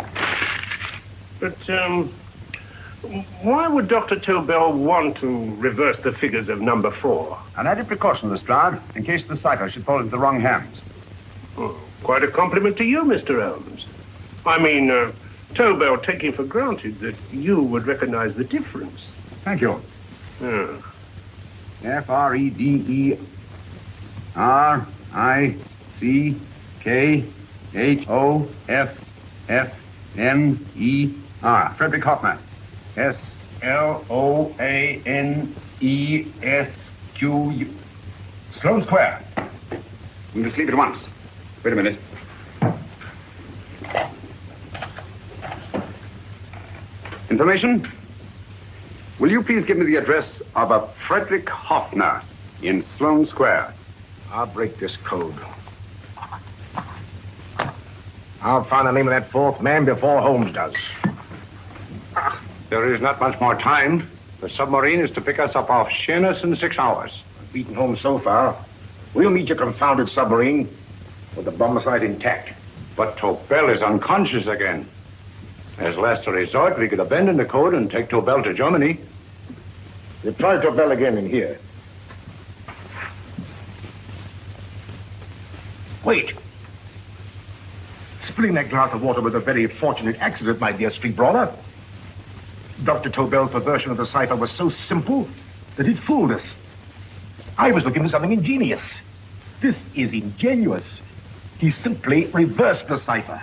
But, why would Dr. Tobel want to reverse the figures of number 4? An added precaution, Lestrade, in case the cipher should fall into the wrong hands. quite a compliment to you, Mr. Holmes. I mean, Tobel taking for granted that you would recognize the difference. Thank you. Yeah. Frederick-Hoffner. Frederick Hoffner. Sloanesq. Sloane Square. We must leave at once. Wait a minute. Information? Will you please give me the address of a Frederick Hoffner in Sloane Square? I'll break this code. I'll find the name of that fourth man before Holmes does. There is not much more time. The submarine is to pick us up off Sheerness in 6 hours. Beaten Holmes so far. We'll meet your confounded submarine with the bomb site intact. But Tobel is unconscious again. As last resort, we could abandon the code and take Tobel to Germany. We'll try Tobel again in here. Wait. Spilling that glass of water was a very fortunate accident, my dear street brawler. Dr. Tobel's version of the cipher was so simple that it fooled us. I was looking for something ingenious. This is ingenuous. He simply reversed the cipher.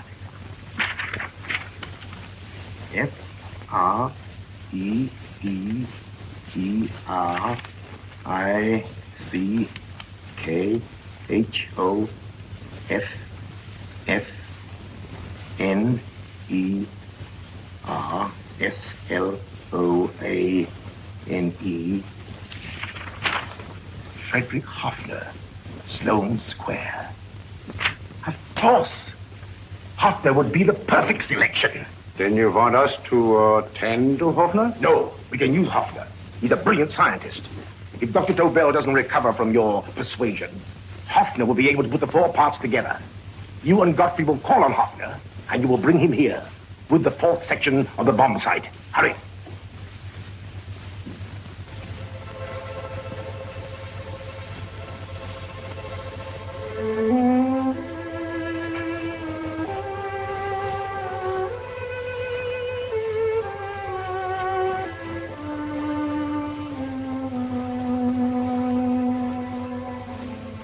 F-R-E-D-G-R-I-C-K-H-O-F-F-N-E-R-S-L-O-A-N-E. Frederick Hoffner, Sloane Square. Of course. Hoffner would be the perfect selection. Then you want us to tend to Hoffner? No, we can use Hoffner. He's a brilliant scientist. If Dr. Tobel doesn't recover from your persuasion, Hoffner will be able to put the 4 parts together. You and Godfrey will call on Hoffner, and you will bring him here with the 4th section of the bomb site. Hurry.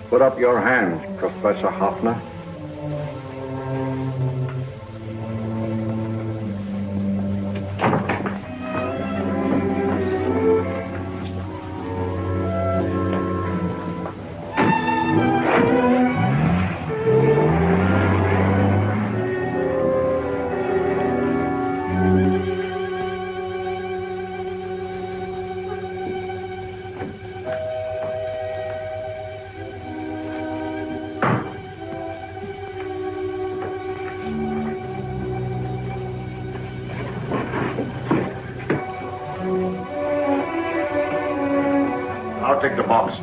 Put up your hands, Professor Hoffner. I'll take the box.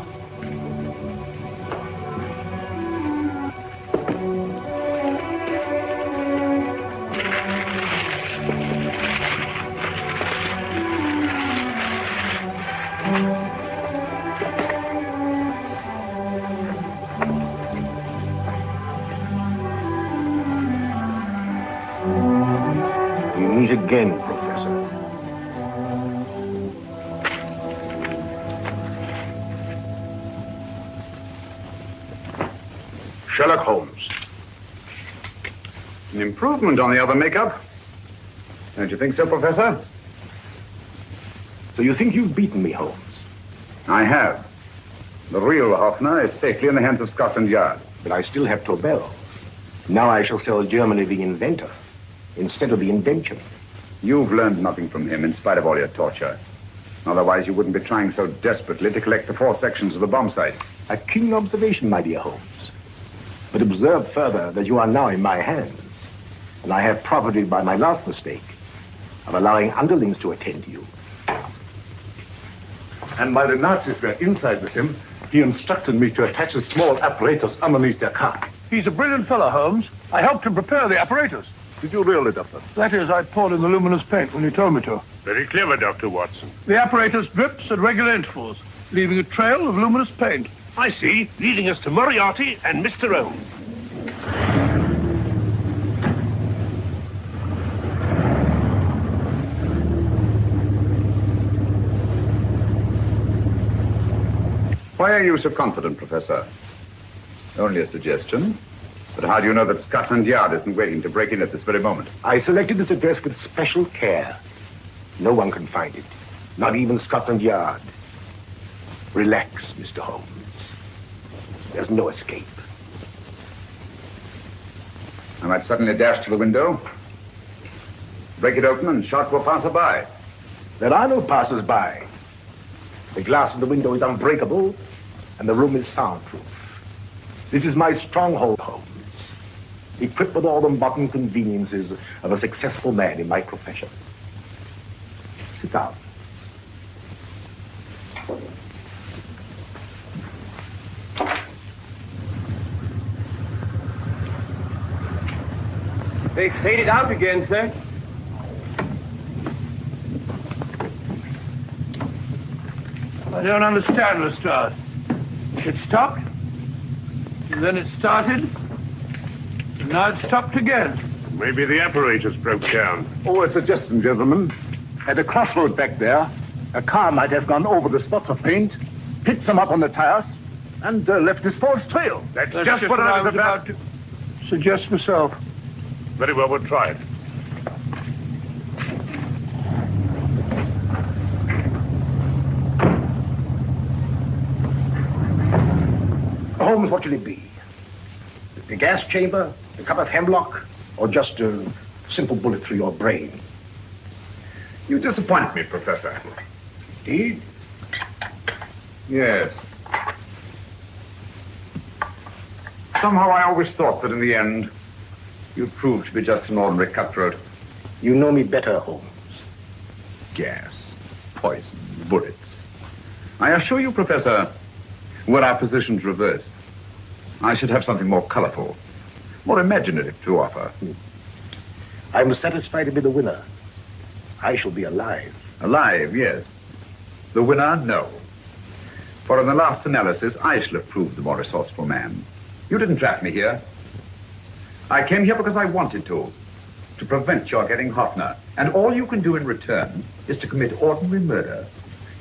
We meet again, Professor. Sherlock Holmes. An improvement on the other makeup. Don't you think so, Professor? So you think you've beaten me, Holmes? I have. The real Hoffner is safely in the hands of Scotland Yard. But I still have Tobel. Now I shall sell Germany the inventor instead of the invention. You've learned nothing from him in spite of all your torture. Otherwise, you wouldn't be trying so desperately to collect the 4 sections of the bomb site. A keen observation, my dear Holmes. But observe further that you are now in my hands, and I have profited by my last mistake of allowing underlings to attend to you. And while the Nazis were inside with him, he instructed me to attach a small apparatus underneath their car. He's a brilliant fellow, Holmes. I helped him prepare the apparatus. Did you really, Doctor? That is, I poured in the luminous paint when he told me to. Very clever, Dr. Watson. The apparatus drips at regular intervals, leaving a trail of luminous paint. I see, leading us to Moriarty and Mr. Holmes. Why are you so confident, Professor? Only a suggestion. But how do you know that Scotland Yard isn't waiting to break in at this very moment? I selected this address with special care. No one can find it. Not even Scotland Yard. Relax, Mr. Holmes. There's no escape. I might suddenly dash to the window, break it open, and shout to a passerby. There are no passers-by. The glass in the window is unbreakable, and the room is soundproof. This is my stronghold, Holmes. Equipped with all the modern conveniences of a successful man in my profession. Sit down. They faded out again, sir. I don't understand, Lestrade. It stopped, and then it started, and now it stopped again. Maybe the apparatus broke down. Oh, a suggestion, gentlemen. At a crossroad back there, a car might have gone over the spots of paint, picked them up on the tires, and left this false trail. That's just what I was about to suggest myself. Very well, we'll try it. Holmes, what should it be? The gas chamber, a cup of hemlock, or just a simple bullet through your brain? You disappoint me, Professor. Indeed? Yes. Somehow I always thought that in the end, you'd prove to be just an ordinary cutthroat. You know me better, Holmes. Gas, poison, bullets. I assure you, Professor, were our positions reversed, I should have something more colorful, more imaginative to offer. I'm satisfied to be the winner. I shall be alive. Alive, yes. The winner, no. For in the last analysis, I shall have proved the more resourceful man. You didn't trap me here. I came here because I wanted to prevent your getting Hoffner. And all you can do in return is to commit ordinary murder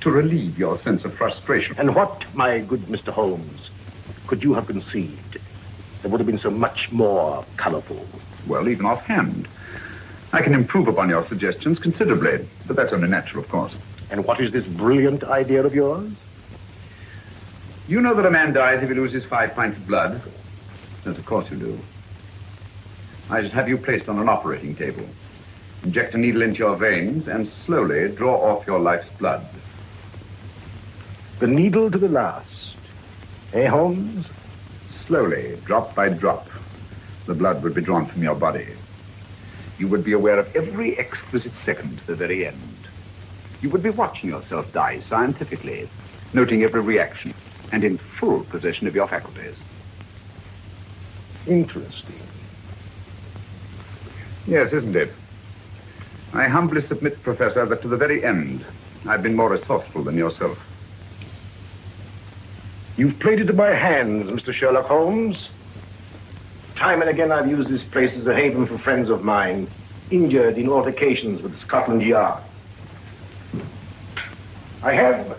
to relieve your sense of frustration. And what, my good Mr. Holmes, could you have conceived that would have been so much more colorful? Well, even offhand, I can improve upon your suggestions considerably, but that's only natural, of course. And what is this brilliant idea of yours? You know that a man dies if he loses 5 pints of blood? Yes, of course you do. I should have you placed on an operating table, inject a needle into your veins, and slowly draw off your life's blood. The needle to the last. Eh, Holmes? Slowly, drop by drop, the blood would be drawn from your body. You would be aware of every exquisite second to the very end. You would be watching yourself die scientifically, noting every reaction, and in full possession of your faculties. Interesting. Yes, isn't it? I humbly submit, Professor, that to the very end, I've been more resourceful than yourself. You've played into my hands, Mr. Sherlock Holmes. Time and again I've used this place as a haven for friends of mine, injured in altercations with Scotland Yard. I have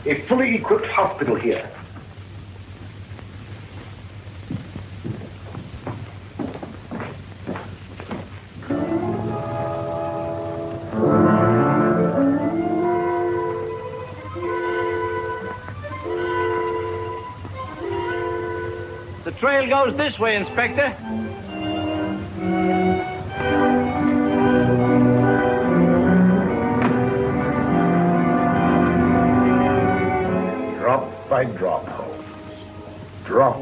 a fully equipped hospital here. The trail goes this way, Inspector. Drop by drop, Holmes. Drop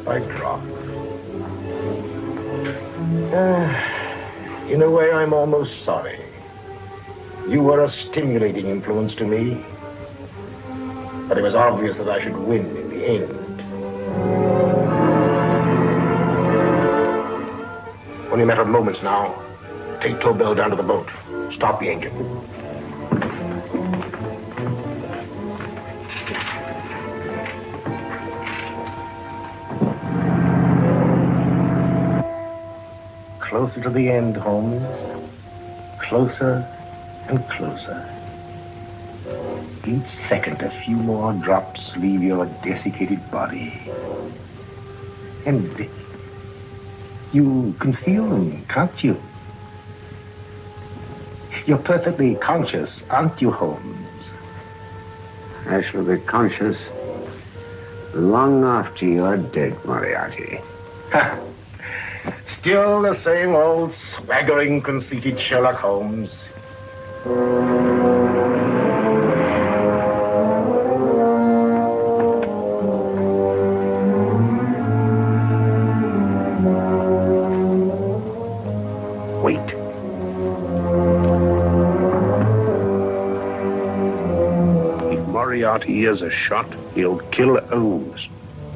by drop. In a way, I'm almost sorry. You were a stimulating influence to me. But it was obvious that I should win in the end. Only a matter of moments now. Take Tobel down to the boat. Stop the engine. Closer to the end, Holmes. Closer and closer. Each second, a few more drops leave your desiccated body. And you can feel them, can't you? You're perfectly conscious, aren't you, Holmes? I shall be conscious long after you're dead, Moriarty. Still the same old swaggering, conceited Sherlock Holmes. Wait. If Moriarty hears a shot, he'll kill Holmes.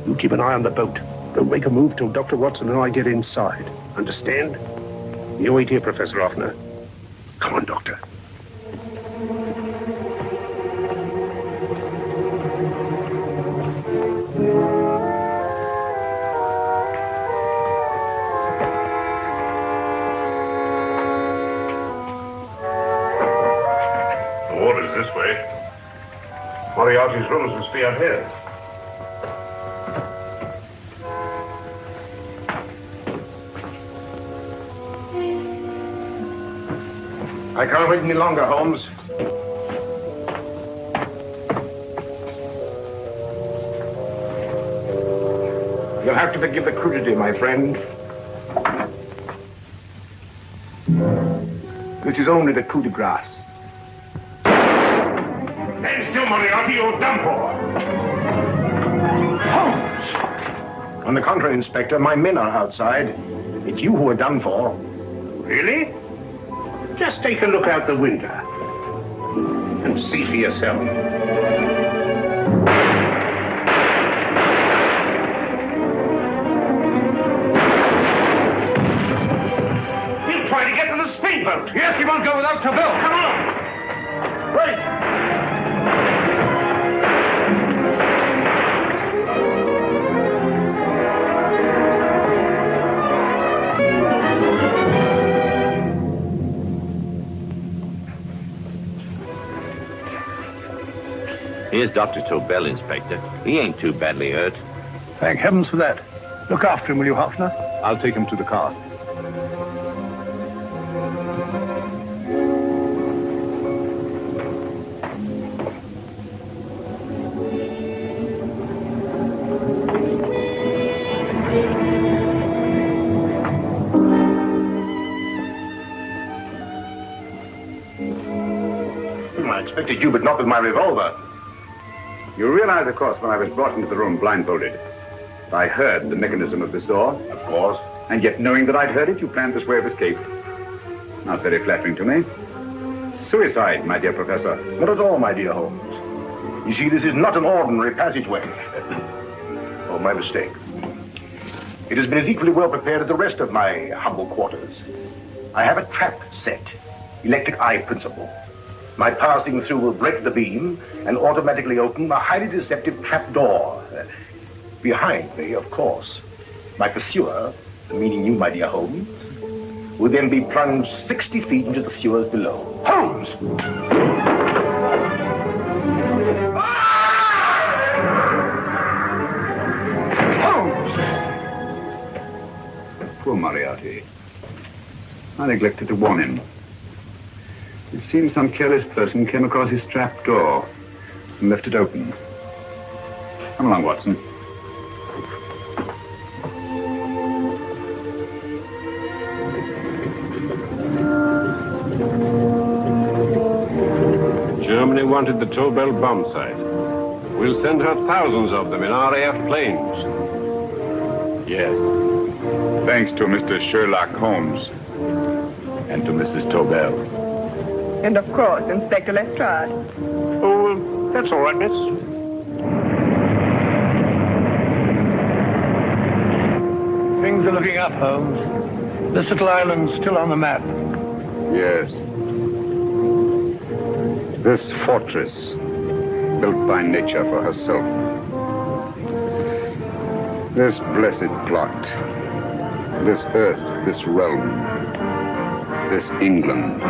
You keep an eye on the boat. Don't make a move till Dr. Watson and I get inside. Understand? You wait here, Professor Offner. Come on, Doctor. The water's this way. Moriarty's rooms must be up here. I can't wait any longer, Holmes. You'll have to forgive the crudity, my friend. This is only the coup de grace. Stand still, Moriarty, you're done for. Holmes! On the contrary, Inspector, my men are outside. It's you who are done for. Really? Just take a look out the window and see for yourself. He'll try to get to the speedboat. Yes, he won't go without Tobel. Come on. Right! Here's Dr. Tobel, Inspector. He ain't too badly hurt. Thank heavens for that. Look after him, will you, Hoffner? I'll take him to the car. I expected you, but not with my revolver. You realize, of course, when I was brought into the room blindfolded, I heard the mechanism of this door. Of course. And yet, knowing that I'd heard it, you planned this way of escape. Not very flattering to me. Suicide, my dear Professor. Not at all, my dear Holmes. You see, this is not an ordinary passageway. Oh, my mistake. It has been as equally well prepared as the rest of my humble quarters. I have a trap set, electric eye principle. My passing through will break the beam and automatically open a highly deceptive trap door. Behind me, of course, my pursuer, meaning you, my dear Holmes, will then be plunged 60 feet into the sewers below. Holmes! Poor Moriarty. I neglected to warn him. It seems some careless person came across his trap door and left it open. Come along, Watson. Germany wanted the Tobel bomb site. We'll send her thousands of them in RAF planes. Yes. Thanks to Mr. Sherlock Holmes and to Mrs. Tobel. And of course, Inspector Lestrade. Oh, that's all right, miss. Things are looking up, Holmes. This little island's still on the map. Yes. This fortress, built by nature for herself. This blessed plot. This earth, this realm. This England.